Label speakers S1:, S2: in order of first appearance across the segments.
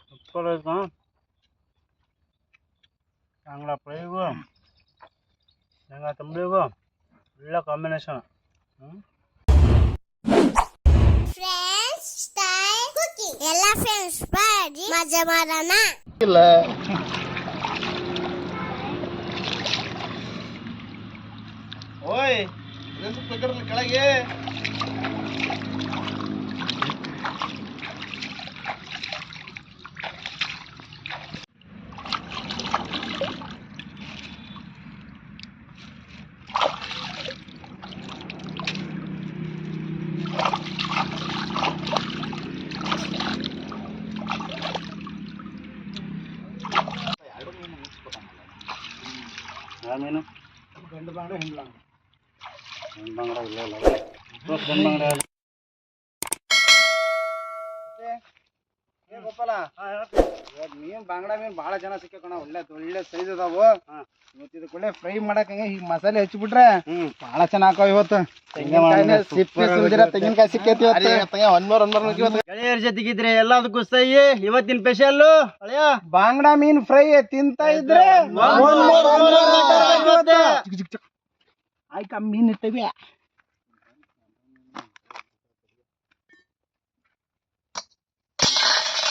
S1: Super ಆಯ್ತು. ಶೇಂಗಾ ಫ್ರೈಗೂ ಶೇಂಗಾ ತಂಬಳಿಗೂ ಒಳ್ಳೆ ಕಾಂಬಿನೇಷನ್.
S2: ಫ್ರೆಂಡ್ಸ್ ಸ್ಟೈಲ್ ಕುಕಿಂಗ್ ಎಲ್ಲ ಫ್ರೆಂಡ್ಸ್ ಮಾಡಿ ಮಜಾ ಮಾಡೋಣ.
S3: ಇಲ್ಲ ಓಯ್ ಇದೊಂದು ಕುಕ್ಕರ್ಲಿ ಕೆಳಗೆ
S1: ಯಾವ ಮೀನು?
S3: ಗಂಡು ಬಾಂಗ್ಡೆ ಹಿಂಡ್ಲ
S1: ಹೆಣ್ಣು ಬಂಗಡ ಇಲ್ಲ ಇಲ್ಲ ಗಂಡು ಬಂಗಡ.
S3: ಏ ಗೋಪಾಲ ಮೀನ್ ಬಾಂಗ್ಡ ಮೀನ್ ಭಾಳ ಜನ ಸಿಕ್ಕಣ. ಒಳ್ಳೆ ಸೈಜ್ ಅದಾವು. ಇವತ್ತು ಇದಕ್ಕೆ ಒಳ್ಳೆ ಫ್ರೈ ಮಾಡಕ್ಕೆ ಈಗ ಮಸಾಲೆ ಹಚ್ಚಿಬಿಟ್ರೆ ಭಾಳ ಚೆನ್ನಾಗಿ ಆಕಾವ. ಇವತ್ತು ತೆಂಗಿನಕಾಯಿ ಸಿಕ್ಕೈತಿ.
S1: ಗೆಳೆಯರ ಜೊತೆಗಿದ್ರೆ ಎಲ್ಲದಕ್ಕೂ ಸೈ. ಇವತ್ತಿನ ಸ್ಪೆಷಲ್ ಹಳೆಯ
S3: ಬಾಂಗ್ಡ ಮೀನ್ ಫ್ರೈ ತಿಂತ ಇದ್ರೆ ಆಯ್ಕ ಮೀನ್ ಇಟ್ಟವಿ.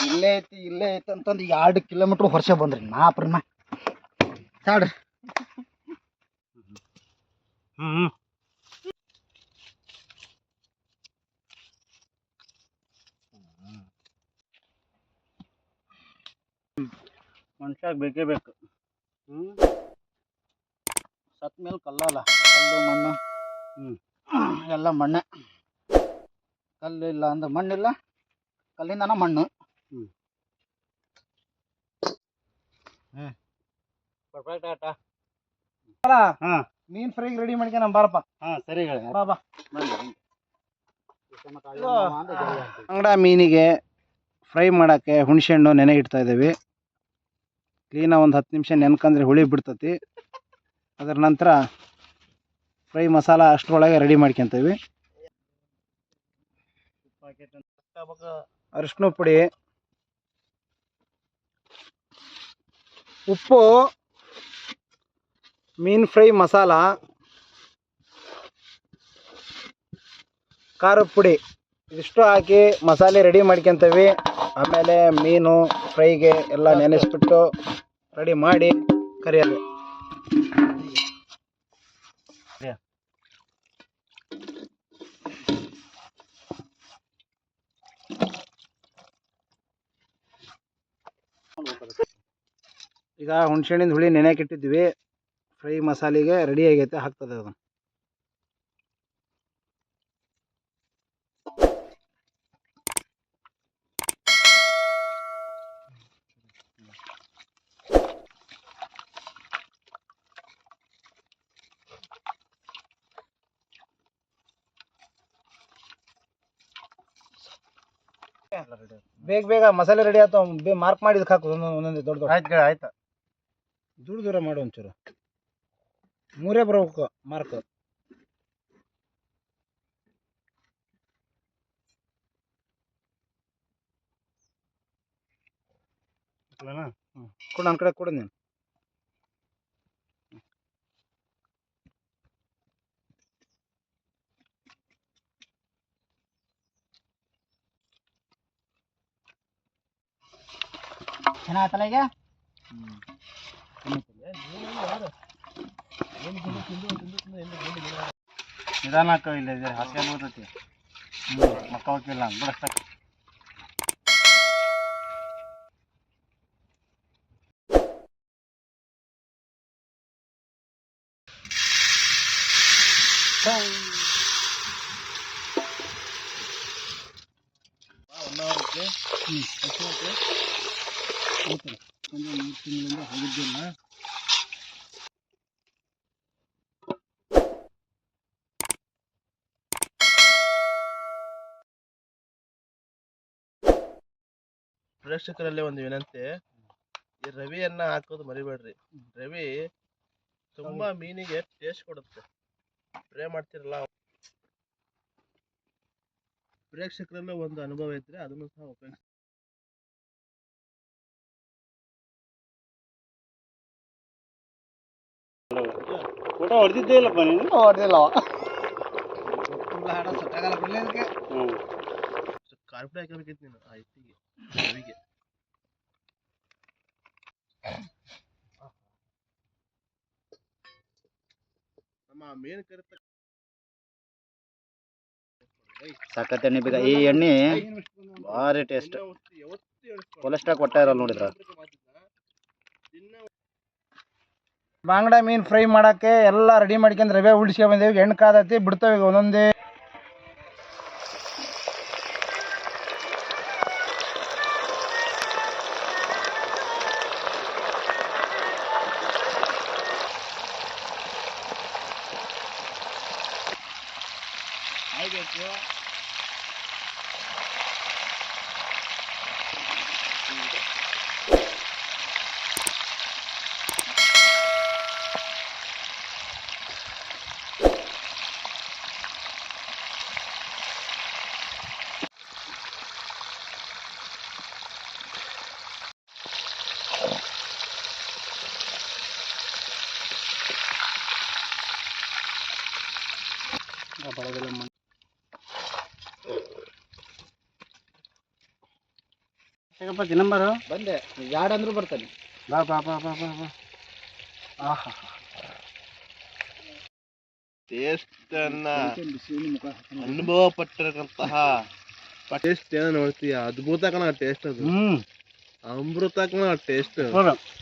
S3: ಇಲ್ಲೇ ಐತಿ ಅಂತಂದು 2 ಕಿಲೋಮೀಟರ್ ಹೊರಸೆ ಬಂದ್ರಿ ನಾಪ್ರನ್ನ ತಾಡ್ರಿ.
S1: ಮನುಷ್ಯಾಗ ಬೇಕೇ ಬೇಕು.
S3: ಸತ್ ಮೇಲೆ ಕಲ್ಲಲ್ಲ, ಕಲ್ಲು ಮಣ್ಣು ಎಲ್ಲ ಮಣ್ಣೆ. ಕಲ್ಲು ಇಲ್ಲ ಅಂದ್ರೆ ಮಣ್ಣಿಲ್ಲ, ಕಲ್ಲಿಂದನ ಮಣ್ಣು.
S1: ಪರ್ಫೆಕ್ಟ್ ಆಯ್ತಾ?
S3: ಮೀನ್ ಫ್ರೈ ರೆಡಿ ಮಾಡ್ಕೊಂಡು ಬಾರಪ್ಪ.
S1: ಸರಿ
S3: ಬಾ. ಅಂಗಡ ಮೀನಿಗೆ ಫ್ರೈ ಮಾಡೋಕ್ಕೆ ಹುಣಸೆ ಹಣ್ಣು ನೆನೆ ಇಡ್ತಾ ಇದ್ದೀವಿ. ಕ್ಲೀನಾಗಿ ಒಂದು 10 ನಿಮಿಷ ನೆನ್ಕಂದ್ರೆ ಹುಳಿ ಬಿಡ್ತತಿ. ಅದರ ನಂತರ ಫ್ರೈ ಮಸಾಲ ಅಷ್ಟರೊಳಗೆ ರೆಡಿ ಮಾಡ್ಕೊತೀವಿ. ಅರಿಶಿನ ಪುಡಿ, ಉಪ್ಪು, ಮೀನ್ ಫ್ರೈ ಮಸಾಲ, ಖಾರದ ಪುಡಿ ಇದಿಷ್ಟು ಹಾಕಿ ಮಸಾಲೆ ರೆಡಿ ಮಾಡ್ಕೊತೀವಿ. ಆಮೇಲೆ ಮೀನು ಫ್ರೈಗೆ ಎಲ್ಲ ನೆನೆಸ್ಬಿಟ್ಟು ರೆಡಿ ಮಾಡಿ ಕರಿಯೋದು. ಈಗ ಹುಣಸೆಹಣ್ಣಿನ ಹುಳಿ ನೆನೆಕಿಟ್ಟಿದ್ವಿ. ಫ್ರೈ ಮಸಾಲೆಗೆ ರೆಡಿ ಆಗೈತೆ, ಹಾಕ್ತದೆ ಅದನ್ನು. ಬೇಗ ಮಸಾಲೆ ರೆಡಿ ಆಯ್ತು. ಮಾರ್ಕ್ ಮಾಡಿ ಇದಕ್ಕೆ ಹಾಕು ಒಂದೊಂದೇ ದೊಡ್ಡ ದೊಡ್ಡ.
S1: ಆಯ್ತು ಆಯ್ತು.
S3: ದೂರ ಮಾಡು ಒಂಚೂರು. 3 ಬರಬೇಕು ಮಾರ್ಕ್. ಕೊಡು, ನನ್ನ ಕಡೆ ಕೊಡು ನೀನು. ಚೆನ್ನಾಗತ್ತಲ್ಲ ಈಗ?
S1: ನಿಧಾನ ಹಾಕೋ. ಇಲ್ಲ ಇದೆ ಹಾಸ್ಯ ಬರ್ತೈತಿ. ಮಕ್ಕ ಹೋಗಿಲ್ಲ ಬಿಡಷ್ಟ.
S3: ಒಂದು 3 ತಿಂಗಳಿಂದ ಹೋಗಿದ್ದಿಲ್ಲ.
S4: ಪ್ರೇಕ್ಷಕರಲ್ಲಿ ಒಂದು ವಿನಂತಿ, ಈ ರವಿಯನ್ನ ಹಾಕೋದು ಮರಿಬೇಡ್ರಿ. ರವಿ ತುಂಬಾ ಮೀನಿಗೆ ಟೇಸ್ಟ್ ಕೊಡುತ್ತೆ. ಫ್ರೈ ಮಾಡ್ತಿರಲ್ಲ, ಪ್ರೇಕ್ಷಕರಲ್ಲ ಒಂದು ಅನುಭವ ಇದ್ರೆ ಅದನ್ನು ಸಹ ಉಪಯೋಗಿಸಿ.
S1: ಫೋಟೋ ಹೊಡೆದಿದ್ದೇ ಇಲ್ಲಪ್ಪ ನೀನು.
S3: ಹೊಡೆದಿಲ್ಲ
S4: ಕಾರ್ಪೆಟ್ ಹಾಕಬೇಕಿತ್ತು ನೀನು ಆ ಎತ್ತಿಗೆ ರವಿಗೆ. ನಮ್ಮ ಮೇನ್ ಕರಿತ
S1: ಸಖತ್ ಎಣ್ಣೆ ಬೇಗ. ಈ ಎಣ್ಣೆ ಭಾರಿ ಟೇಸ್ಟ್. ಕೊಲೆಸ್ಟ್ರಾಲ್ ಕೊಟ್ಟ ಇರಲ್ಲ ನೋಡಿದ್ರ.
S3: ಬಾಂಗ್ಡಾ ಮೀನು ಫ್ರೈ ಮಾಡಕ್ಕೆ ಎಲ್ಲ ರೆಡಿ ಮಾಡ್ಕೊಂಡು ರವೆ ಉಳಿಸ್ಕೊಂಡ್ ಬಂದೇವಿ. ಎಣ್ಣೆ ಕಾದತಿ ಬಿಡ್ತಾವೆ ಈಗ ಒಂದೊಂದೇ. ನಂಬರು
S1: ಬಂದೆ ಯಾಡ್ ಅಂದ್ರೂ ಬರ್ತಾನೆ.
S3: ಬಾ ಬಾ ಬಾ ಬಾ ಬಾ ಬಾ. ಆಹಾ
S4: ಟೇಸ್ಟ್ ಅನ್ನ ಅನುಭವ ಪಟ್ಟಿರತಕ್ಕಂತಹ ಟೇಸ್ಟ್ ಏನೋ ನೋಡ್ತೀಯ. ಅದ್ಭುತ ಕಣ ಟೇಸ್ಟ್. ಅದು ಅಮೃತ ಕಣ ಟೇಸ್ಟ್.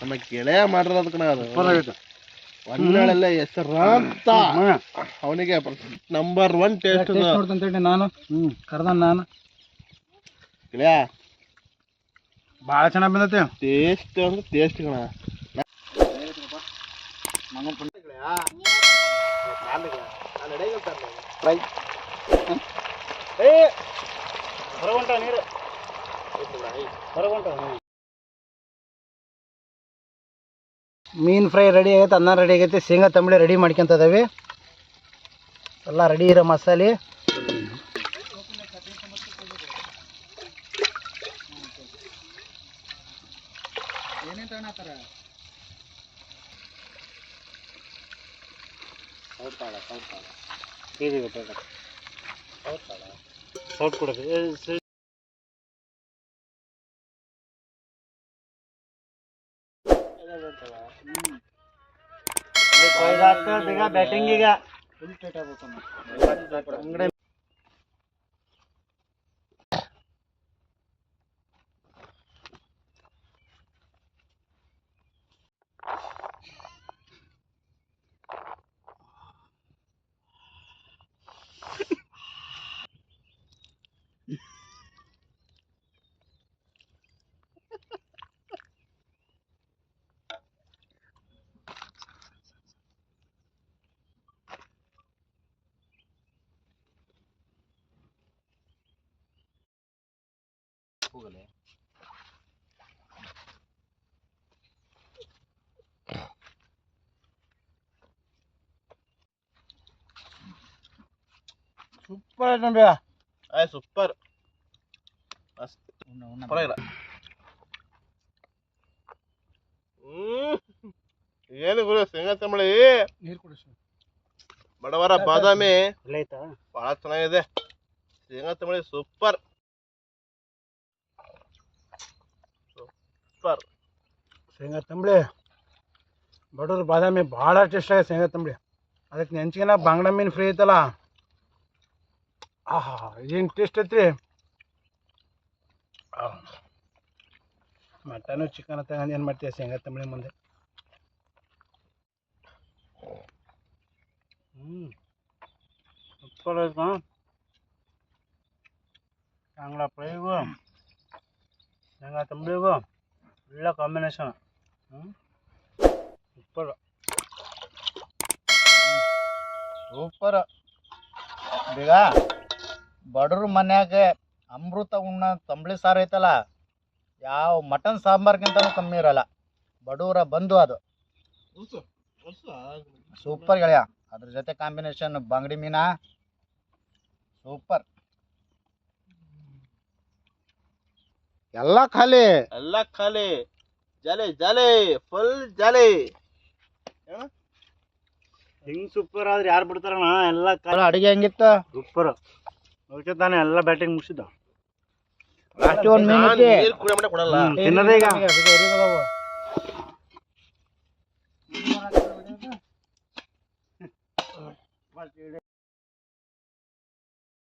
S4: ನಮ್ಮ ಗೆಳೆಯ ಮಾಡಿರೋದು ಕಣ ಅದು. ಒಂದೆಲ್ಲ ಹೆಸರಾಂತ ಅವನಿಗೆ ನಂಬರ್ 1 ಟೇಸ್ಟ್
S3: ನೋಡ್ತಂತೇಳಿ ನಾನು ಕರ್ದ ನಾನು
S4: ಗೆಳೆಯ.
S3: ಭಾಳ ಚೆನ್ನಾಗಿ ಬಂದೈತೆ
S4: ಟೇಸ್ಟ್ ಅಂದ್ರೆ ಟೇಸ್ಟ್ ಕಣ.
S1: ಹೊರಗೊಂಟ ನೀರು ಹೊರಗೊಂಟ.
S3: ಮೀನು ಫ್ರೈ ರೆಡಿ ಆಗೈತೆ, ಅನ್ನ ರೆಡಿ ಆಗೈತೆ, ಶೇಂಗಾ ತಂಬಳಿ ರೆಡಿ ಮಾಡ್ಕೊಂತ ಇದಾವೆ. ಎಲ್ಲ ರೆಡಿ ಇರೋ ಮಸಾಲೆ.
S1: ಸೌಟ್ ಕೊಡೋದು ಬೇಗ ಬ್ಯಾಟಿಂಗ್. ಈಗ ಅಂಗಡಿ ಹೋಗಲೆ.
S3: ಸೂಪರ್ ಐತೆ ನೋಡಿ.
S4: ಸೂಪರ್. ಪರವಾಗಿಲ್ಲ. ಏನು ಗುರು ಶೇಂಗಾ ತಂಬಳಿ
S3: ನೀರು ಕುಡಿಸು.
S4: ಬಡವರ ಬಾದಾಮಿ
S1: ಆಯ್ತಾ?
S4: ಬಹಳ ಚೆನ್ನಾಗಿದೆ. ಶೇಂಗಾ ತಂಬಳಿ ಸೂಪರ್ ಸೂಪರ್.
S3: ಶೇಂಗಾ ತಂಬಳಿ ಬಡವ್ರ ಬಾದಾಮಿ ಭಾಳ ಟೇಸ್ಟ್ ಆಗಿದೆ ಶೇಂಗಾ ತಂಬಳಿ. ಅದಕ್ಕೆ ನೆಂಚ್ಗೆನ ಬಾಂಗ್ಡಾ ಮೀನು ಫ್ರೈ ಐತಲ್ಲ, ಆಹಾ ಏನು ಟೇಸ್ಟ್ ಐತ್ರಿ. ಮಟನು ಚಿಕನ್ ತಗೊಂಡು ಏನು ಮಾಡ್ತೀಯ ಶೇಂಗಾ ತಂಬಳಿ ಮುಂದೆ.
S1: ಸೂಪರ್ ಆಯ್ತು. ಕಾಂಗ್ಳಾ ಫ್ರೈಗೂ ಶೇಂಗಾ ತಂಬಳಿಗೂ ಒಳ್ಳೆ ಕಾಂಬಿನೇಷನ್. Super super. ಬೇಗ ಬಡವ್ರ ಮನ್ಯಾಗ ಅಮೃತ ಉಣ್ಣ ತಂಬಳಿ ಸಾರು ಐತಲ್ಲ, ಯಾವ ಮಟನ್ ಸಾಂಬಾರ್ಗಿಂತನೂ ಕಮ್ಮಿ ಇರಲ್ಲ. ಬಡವರ ಬಂದು ಅದು ಸೂಪರ್ ಗೆಳೆಯ. ಅದ್ರ ಜೊತೆ ಕಾಂಬಿನೇಷನ್ ಬಂಗಡಿ ಮೀನಾ ಸೂಪರ್. ಎಲ್ಲ ಖಾಲಿ
S4: ಎಲ್ಲ ಖಾಲಿ. ಜಾಲಿ ಜಾಲಿ ಫುಲ್ ಜಾಲಿ.
S3: ಹಿಂಗ್ ಸೂಪರ್ ಆದ್ರೆ ಯಾರು ಬಿಡ್ತಾರಣ ಎಲ್ಲ
S1: ಅಡಿಗೆ ಹೆಂಗಿತ್ತ
S3: ಸೂಪರ್ ಓಕೆ ತಾನೆ ಎಲ್ಲ ಬ್ಯಾಟಿಂಗ್ ಮುಗಿಸಿದ್ದ
S1: ಲಾಸ್ಟ್ ಒಂದ್ ಮೀನ್ ಐತಿ.
S4: ನೀರ್ ಕುಡಿಯೋ ಮಟ್ಟ ಕೊಡಲ್ಲ
S3: ತಿನ್ನೋದೇ ಈಗ